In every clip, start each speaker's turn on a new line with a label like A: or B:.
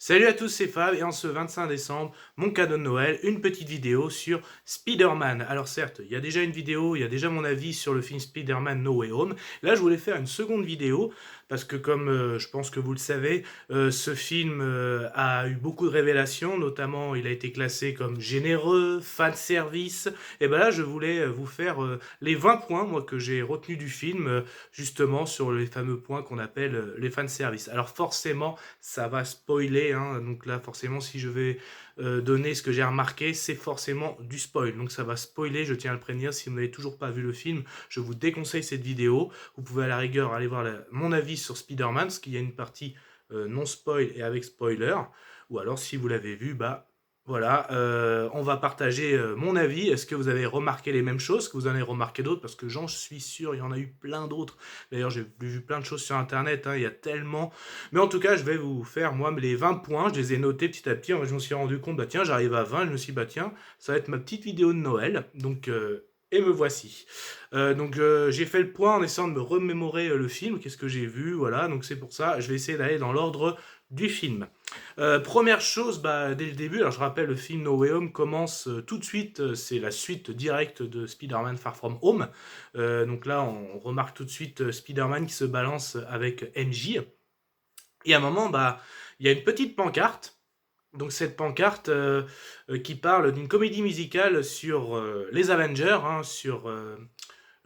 A: Salut à tous, c'est Fab et en ce 25 décembre, mon cadeau de Noël, une petite vidéo sur Spider-Man. Alors certes, il y a déjà une vidéo, il y a déjà mon avis sur le film Spider-Man No Way Home. Là, je voulais faire une seconde vidéo parce que comme je pense que vous le savez, ce film a eu beaucoup de révélations, notamment il a été classé comme généreux, fan service. Et ben là, je voulais vous faire les 20 points moi que j'ai retenus du film, justement sur les fameux points qu'on appelle les fan service. Alors forcément, ça va spoiler, hein, donc là forcément si je vais donner ce que j'ai remarqué, c'est forcément du spoil, donc ça va spoiler, je tiens à le prévenir, si vous n'avez toujours pas vu le film, je vous déconseille cette vidéo, vous pouvez à la rigueur aller voir mon avis sur Spider-Man, parce qu'il y a une partie non spoil et avec spoiler, ou alors si vous l'avez vu, bah voilà, on va partager mon avis. Est-ce que vous avez remarqué les mêmes choses? Est-ce que vous en avez remarqué d'autres? Parce que j'en suis sûr, il y en a eu plein d'autres. D'ailleurs, j'ai vu plein de choses sur Internet, hein, il y a tellement. Mais en tout cas, je vais vous faire, moi, les 20 points. Je les ai notés petit à petit. Je me suis rendu compte, bah tiens, j'arrive à 20. Je me suis dit, bah tiens, ça va être ma petite vidéo de Noël. Donc, et me voici. J'ai fait le point en essayant de me remémorer le film. Qu'est-ce que j'ai vu? Voilà, donc c'est pour ça. Je vais essayer d'aller dans l'ordre du film. Première chose, bah, dès le début, alors je rappelle, le film No Way Home commence tout de suite, c'est la suite directe de Spider-Man Far From Home. Donc là, on remarque tout de suite Spider-Man qui se balance avec MJ. Et à un moment, bah, il y a une petite pancarte. Donc cette pancarte qui parle d'une comédie musicale sur les Avengers, hein, sur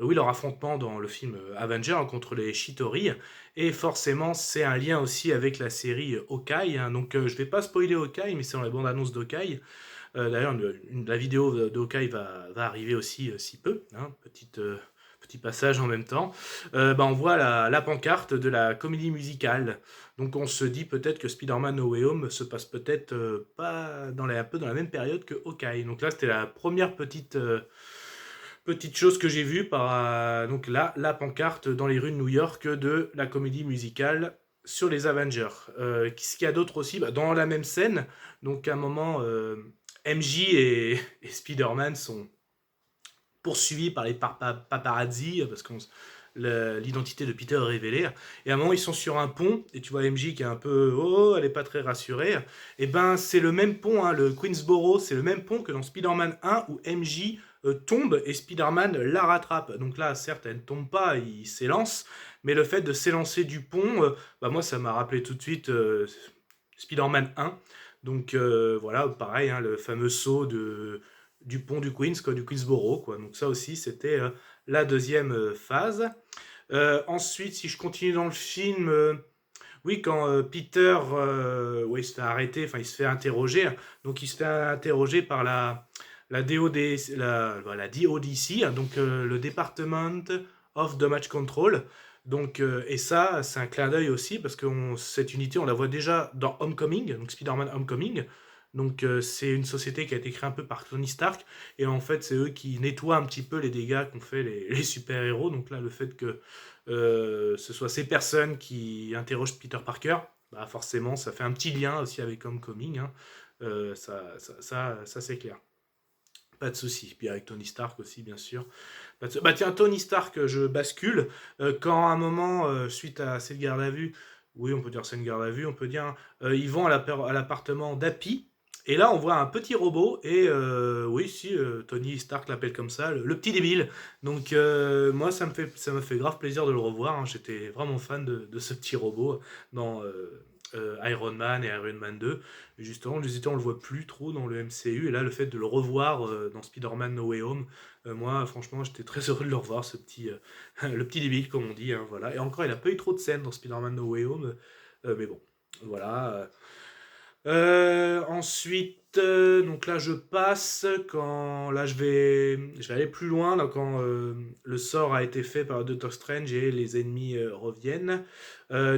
A: oui, leur affrontement dans le film Avenger, hein, contre les Chitauri. Et forcément, c'est un lien aussi avec la série Hawkeye, hein. Donc je vais pas spoiler Hawkeye, mais c'est dans la bande-annonce d'Hawkeye. D'ailleurs, la vidéo de Hawkeye va arriver aussi si peu, hein, petit passage en même temps. Bah, on voit la pancarte de la comédie musicale. Donc on se dit peut-être que Spider-Man No Way Home se passe peut-être pas un peu dans la même période que Hawkeye. Donc là, c'était la première petite chose que j'ai vue par donc là, la pancarte dans les rues de New York de la comédie musicale sur les Avengers. Qu'est-ce qu'il y a d'autre aussi? Bah, dans la même scène, donc à un moment, MJ et Spider-Man sont poursuivis par les paparazzi parce que l'identité de Peter est révélée. Et à un moment, ils sont sur un pont, et tu vois MJ qui est un peu, oh, elle est pas très rassurée. Et ben, c'est le même pont, hein, le Queensboro, c'est le même pont que dans Spider-Man 1 où MJ tombe et Spider-Man la rattrape. Donc là, certes, elle ne tombe pas, il s'élance, mais le fait de s'élancer du pont, bah moi, ça m'a rappelé tout de suite Spider-Man 1. Donc voilà, pareil, hein, le fameux saut du pont du Queens, quoi, du Queensboro, quoi. Donc ça aussi, c'était la deuxième phase. Ensuite, si je continue dans le film, oui, quand Peter, ouais, il se fait arrêter, enfin, il se fait interroger. Donc, il se fait interroger par la DOD, la DODC, hein, donc le Department of Damage Control. Donc, et ça, c'est un clin d'œil aussi, parce que cette unité, on la voit déjà dans Homecoming, donc Spider-Man Homecoming. Donc, c'est une société qui a été créée un peu par Tony Stark, et en fait, c'est eux qui nettoient un petit peu les dégâts qu'ont fait les super-héros. Donc là, le fait que ce soit ces personnes qui interrogent Peter Parker, bah forcément, ça fait un petit lien aussi avec Homecoming, hein. Ça c'est clair. Pas de souci. Puis avec Tony Stark aussi, bien sûr. Bah tiens, Tony Stark, je bascule. Quand à un moment, suite à cette garde à vue, oui, on peut dire c'est une garde à vue, on peut dire, ils vont à l'appartement d'Happy. Et là, on voit un petit robot, et oui, si, Tony Stark l'appelle comme ça, le petit débile. Donc, moi, ça me fait grave plaisir de le revoir, hein. J'étais vraiment fan de ce petit robot dans Iron Man et Iron Man 2. Et justement, on le voit plus trop dans le MCU. Et là, le fait de le revoir dans Spider-Man No Way Home, moi, franchement, j'étais très heureux de le revoir, ce petit, le petit débile, comme on dit, hein, voilà. Et encore, il a pas eu trop de scènes dans Spider-Man No Way Home, mais bon, voilà. Ensuite, donc là je passe quand là je vais aller plus loin là, quand le sort a été fait par Doctor Strange et les ennemis reviennent.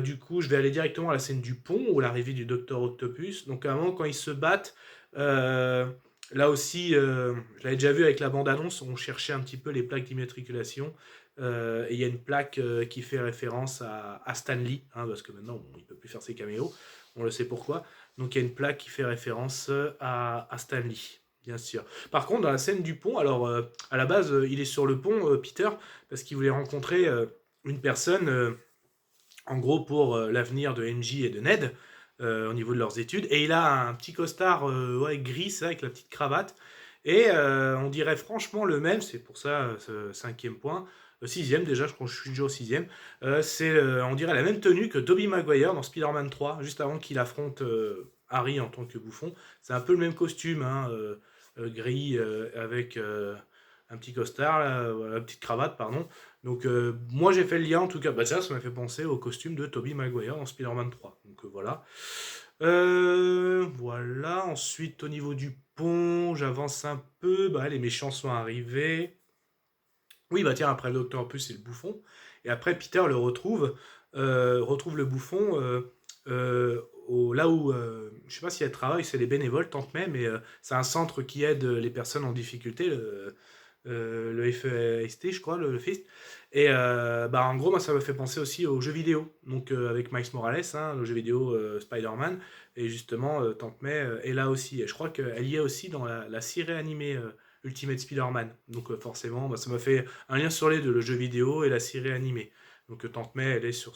A: Du coup, je vais aller directement à la scène du pont ou l'arrivée du Docteur Octopus. Donc à un moment quand ils se battent, euh, là aussi, je l'avais déjà vu avec la bande-annonce, on cherchait un petit peu les plaques d'immatriculation. Et il y a une plaque qui fait référence à Stan Lee, hein, parce que maintenant bon, il peut plus faire ses caméos, on le sait pourquoi. Donc il y a une plaque qui fait référence à Stanley, bien sûr. Par contre, dans la scène du pont, alors à la base, il est sur le pont, Peter, parce qu'il voulait rencontrer une personne, en gros pour l'avenir de MJ et de Ned. au niveau de leurs études. Et il a un petit costard ouais, gris, ça, avec la petite cravate. Et on dirait franchement le même, c'est pour ça ce cinquième point, sixième déjà, je crois que je suis déjà au sixième. On dirait la même tenue que Tobey Maguire dans Spider-Man 3, juste avant qu'il affronte Harry en tant que bouffon. C'est un peu le même costume, hein, gris avec un petit costard, là, voilà, une petite cravate, pardon. Donc moi j'ai fait le lien en tout cas, bah ça m'a fait penser au costume de Tobey Maguire dans Spider-Man 3. Donc voilà. Voilà, ensuite au niveau du pont, j'avance un peu, bah les méchants sont arrivés. Oui, bah tiens, après le Docteur Octopus, c'est le bouffon. Et après, Peter le retrouve le bouffon là où, je sais pas si elle travaille, c'est les bénévoles, Tante May, mais c'est un centre qui aide les personnes en difficulté, le FEST, je crois, le FIST. Et bah, en gros, moi, ça me fait penser aussi aux jeux vidéo. Donc, avec Miles Morales, hein, le jeu vidéo Spider-Man. Et justement, Tante May est là aussi. Et je crois qu'elle y est aussi dans la série animée Ultimate Spider-Man. Donc, forcément, bah, ça m'a fait un lien sur les deux, le jeu vidéo et la série animée. Donc, Tante May, elle est sur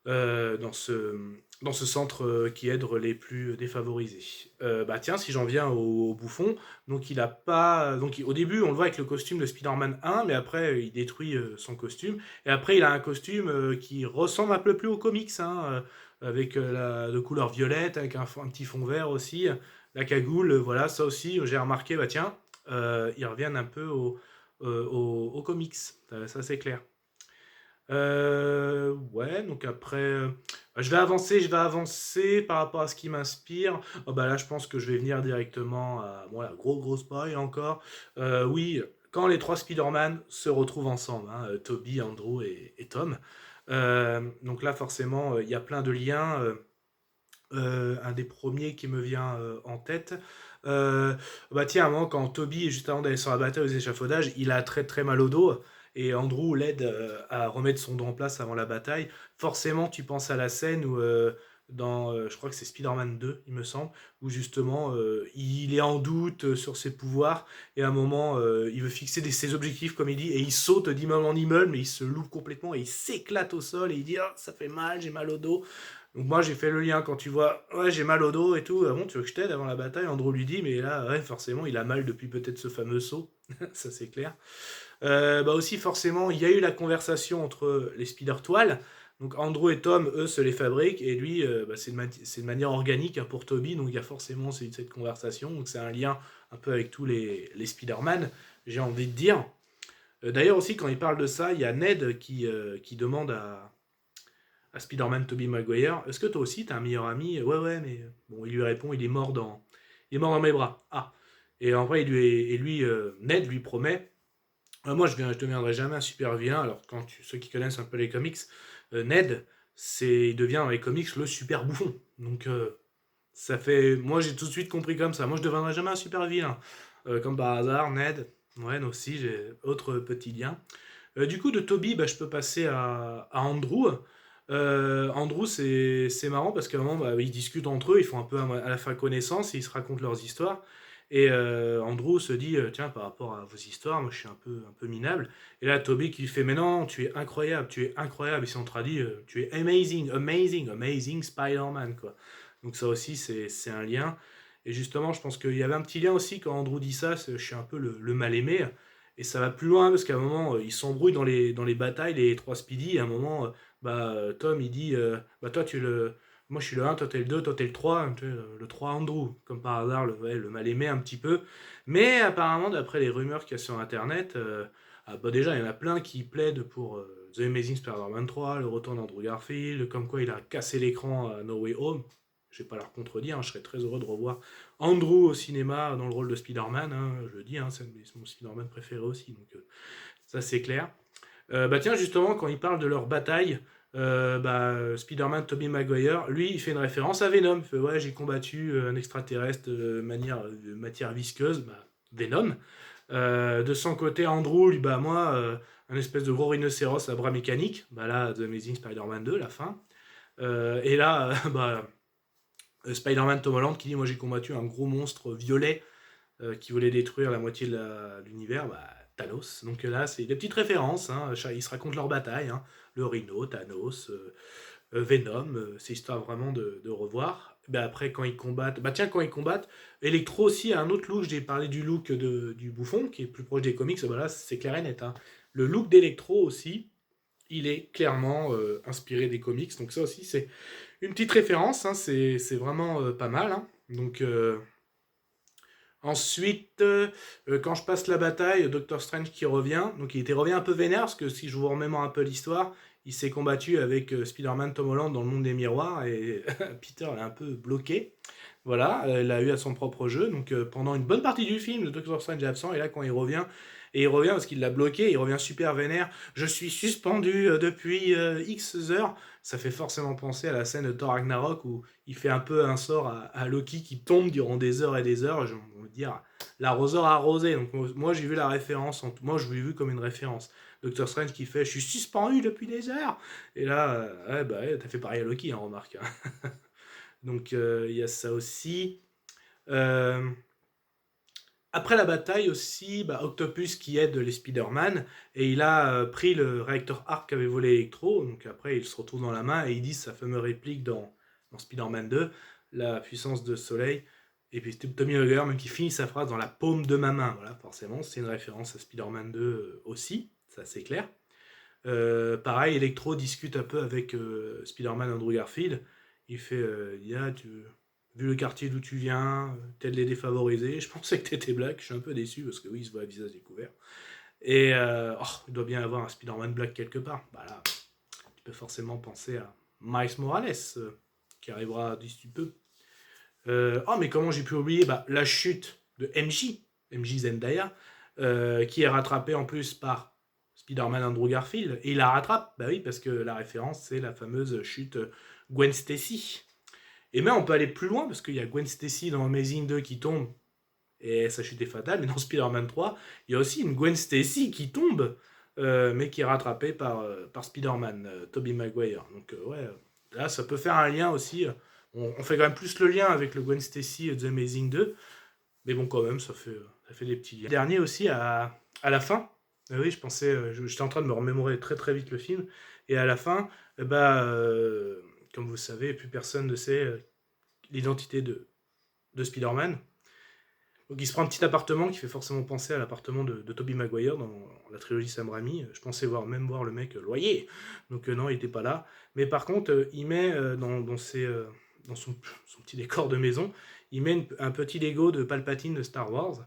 A: euh, dans ce, dans ce centre qui aide les plus défavorisés. Bah tiens, si j'en viens au bouffon, donc il a pas, au début on le voit avec le costume de Spider-Man 1, mais après il détruit son costume, et après il a un costume qui ressemble un peu plus aux comics, hein, avec de couleur violette, avec un petit fond vert aussi, la cagoule, voilà, ça aussi j'ai remarqué, bah tiens, ils reviennent un peu aux comics, ça c'est clair. Ouais, donc après, je vais avancer par rapport à ce qui m'inspire. Oh bah là, je pense que je vais venir directement à, voilà, gros spoil encore. Oui, quand les trois Spider-Man se retrouvent ensemble, hein, Toby, Andrew et Tom. Donc là, forcément, il y a plein de liens. Un des premiers qui me vient en tête. Euh, Bah tiens, à un moment, quand Toby, juste avant d'aller sur la bataille aux échafaudages, il a très très mal au dos et Andrew l'aide à remettre son dos en place avant la bataille. Forcément, tu penses à la scène où, je crois que c'est Spider-Man 2, il me semble, où justement il est en doute sur ses pouvoirs et à un moment il veut fixer ses objectifs, comme il dit, et il saute d'immeuble en immeuble, mais il se loupe complètement et il s'éclate au sol et il dit ah, ça fait mal, j'ai mal au dos. Donc moi j'ai fait le lien quand tu vois ouais j'ai mal au dos et tout, ah bon tu veux que je t'aide avant la bataille, Andrew lui dit mais là ouais forcément il a mal depuis peut-être ce fameux saut, ça c'est clair. Bah aussi forcément il y a eu la conversation entre les Spider-Toiles, donc Andrew et Tom eux se les fabriquent et lui bah, c'est de manière organique hein, pour Toby, donc il y a forcément cette conversation, donc c'est un lien un peu avec tous les Spider-Man, j'ai envie de dire. D'ailleurs aussi quand il parle de ça, il y a Ned qui demande à Spider-Man Tobey Maguire, est-ce que toi aussi t'as un meilleur ami? Ouais ouais mais bon il lui répond il est mort dans mes bras. Ah et en vrai Ned lui promet moi je deviendrai jamais un super vilain alors quand ceux qui connaissent un peu les comics Ned il devient dans les comics le super bouffon donc ça fait moi j'ai tout de suite compris comme ça moi je deviendrai jamais un super vilain. Comme par hasard Ned ouais nous aussi j'ai autre petit lien. Du coup, de Toby, bah, je peux passer à Andrew. Andrew, c'est marrant parce qu'à un moment, bah, ils discutent entre eux, ils font un peu à la fin connaissance et ils se racontent leurs histoires. Et Andrew se dit, tiens, par rapport à vos histoires, moi je suis un peu minable. Et là, Toby qui lui fait, mais non, tu es incroyable, tu es incroyable. Et si on traduit, tu es amazing Spider-Man, quoi. Donc ça aussi, c'est un lien. Et justement, je pense qu'il y avait un petit lien aussi quand Andrew dit ça, je suis un peu le mal-aimé. Et ça va plus loin parce qu'à un moment, ils s'embrouillent dans les batailles, les trois Speedy. Et à un moment, Tom, il dit bah, toi, tu es le. Moi, je suis le un toi, t'es le 2 toi, t'es le 3 tu sais, le 3 Andrew. Comme par hasard, ouais, le mal-aimé un petit peu. Mais apparemment, d'après les rumeurs qu'il y a sur Internet, bah, déjà, il y en a plein qui plaident pour The Amazing Spider-Man 3, le retour d'Andrew Garfield, comme quoi il a cassé l'écran à No Way Home. Je vais pas leur contredire, hein, je serais très heureux de revoir Andrew au cinéma dans le rôle de Spider-Man, hein, je le dis, hein, c'est mon Spider-Man préféré aussi, donc ça c'est clair. Bah tiens, justement, quand il parle de leur bataille, Spider-Man, Tobey Maguire, lui, il fait une référence à Venom. Il fait, ouais, j'ai combattu un extraterrestre de matière visqueuse, bah, Venom. De son côté, Andrew, lui, bah moi, un espèce de gros rhinocéros à bras mécaniques, bah là, The Amazing Spider-Man 2, la fin. Et là, Spider-Man Tom Holland qui dit, moi j'ai combattu un gros monstre violet qui voulait détruire la moitié de l'univers, bah, Thanos. Donc là, c'est des petites références. Hein, ils se racontent leur bataille. Hein, le Rhino, Thanos. Venom, c'est histoire vraiment de revoir. Ben après, quand ils combattent, bah tiens, quand ils combattent, Electro aussi a un autre look. J'ai parlé du look du Bouffon, qui est plus proche des comics. Voilà, c'est clair et net, hein. Le look d'Electro aussi, il est clairement inspiré des comics. Donc ça aussi, c'est une petite référence, hein. C'est vraiment pas mal, hein. Donc ensuite, quand je passe la bataille, Doctor Strange qui revient. Donc il revient un peu vénère, parce que si je vous remémore un peu l'histoire, il s'est combattu avec Spider-Man Tom Holland dans le monde des miroirs, et Peter l'a un peu bloqué. Voilà, il a eu à son propre jeu. Donc pendant une bonne partie du film, le Doctor Strange est absent, et là quand il revient, et il revient parce qu'il l'a bloqué, il revient super vénère. Je suis suspendu depuis X heures. Ça fait forcément penser à la scène de Thor Ragnarok où il fait un peu un sort à Loki qui tombe durant des heures et des heures. On va dire l'arroseur arrosé. Donc moi j'ai vu la référence, moi je l'ai vu comme une référence. Doctor Strange qui fait je suis suspendu depuis des heures. Et là, ouais, bah ouais, t'as fait pareil à Loki, hein, remarque, hein. Donc il y a ça aussi. Euh, Après la bataille aussi, bah, Octopus qui aide les Spider-Man, et il a pris le réacteur Arc qu'avait volé Electro, donc après il se retrouve dans la main et il dit sa fameuse réplique dans Spider-Man 2, la puissance de soleil, et puis Tommy Hugger même qui finit sa phrase dans la paume de ma main, voilà, forcément c'est une référence à Spider-Man 2 aussi, ça c'est clair. Pareil, Electro discute un peu avec Spider-Man Andrew Garfield, il fait yeah, vu le quartier d'où tu viens, t'aides les défavorisés. Je pensais que t'étais black, je suis un peu déçu parce que oui, il se voit à visage découvert. Et oh, il doit bien avoir un Spider-Man black quelque part. Bah là, tu peux forcément penser à Miles Morales, qui arrivera d'ici peu. Oh, mais comment j'ai pu oublier la chute de MJ Zendaya, qui est rattrapé en plus par Spider-Man Andrew Garfield. Et il la rattrape, bah oui, parce que la référence, c'est la fameuse chute Gwen Stacy. Et même on peut aller plus loin, parce qu'il y a Gwen Stacy dans Amazing 2 qui tombe, et sa chute est fatale, mais dans Spider-Man 3, il y a aussi une Gwen Stacy qui tombe, mais qui est rattrapée par Spider-Man, Tobey Maguire. Donc ouais, là ça peut faire un lien aussi. On fait quand même plus le lien avec le Gwen Stacy The Amazing 2, mais bon quand même, ça fait des petits liens. Dernier aussi, à la fin, oui, je pensais, j'étais en train de me remémorer très très vite le film, et à la fin, comme vous savez, plus personne ne sait l'identité de Spider-Man. Donc il se prend un petit appartement qui fait forcément penser à l'appartement de Tobey Maguire dans la trilogie Sam Raimi. Je pensais même voir le mec loyer. Donc non, il n'était pas là. Mais par contre, il met dans son petit décor de maison, il met un petit Lego de Palpatine de Star Wars.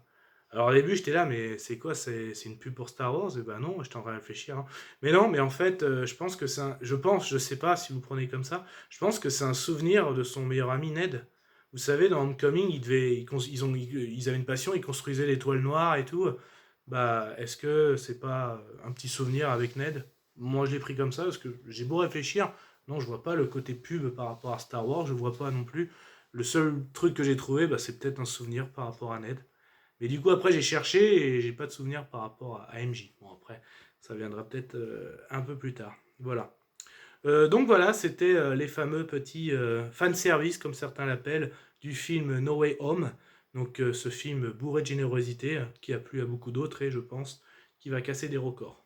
A: Alors au début, j'étais là, mais c'est quoi? C'est une pub pour Star Wars? Et ben non, j'étais en train de réfléchir, hein. Mais non, mais en fait, je pense que je sais pas si vous prenez comme ça, je pense que c'est un souvenir de son meilleur ami Ned. Vous savez, dans Homecoming, ils avaient une passion, ils construisaient l'étoile noire et tout. Bah, est-ce que c'est pas un petit souvenir avec Ned? Moi, je l'ai pris comme ça parce que j'ai beau réfléchir, non, je vois pas le côté pub par rapport à Star Wars, je vois pas non plus. Le seul truc que j'ai trouvé, bah, c'est peut-être un souvenir par rapport à Ned. Mais du coup, après, j'ai cherché et j'ai pas de souvenir par rapport à MJ. Bon, après, ça viendra peut-être un peu plus tard. Voilà. Donc voilà, c'était les fameux petits fanservice, comme certains l'appellent, du film No Way Home. Donc ce film bourré de générosité, qui a plu à beaucoup d'autres et je pense qui va casser des records.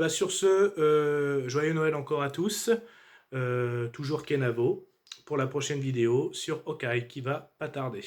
A: Sur ce, joyeux Noël encore à tous. Toujours Kenavo pour la prochaine vidéo sur Hawkeye qui va pas tarder.